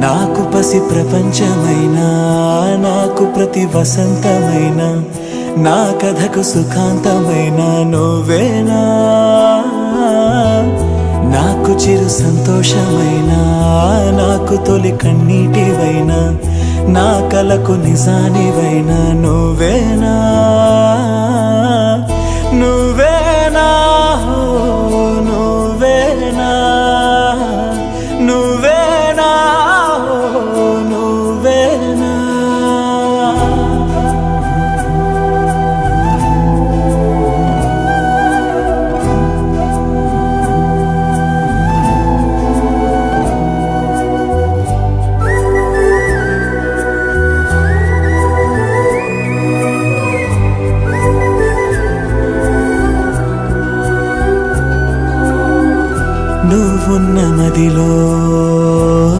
నాకు పసి ప్రపంచమైనా నాకు ప్రతి వసంతమైనా నా కథకు సుఖాంతమైన నువ్వేనా నాకు చిరు సంతోషమైనా నాకు తొలి కన్నీటివైనా నా కలకు నిజానివైనా నువ్వేనా నువ్వేనా నువ్వేనా నువ్వేనా నువ్వేనా నువ్వున్న మదిలో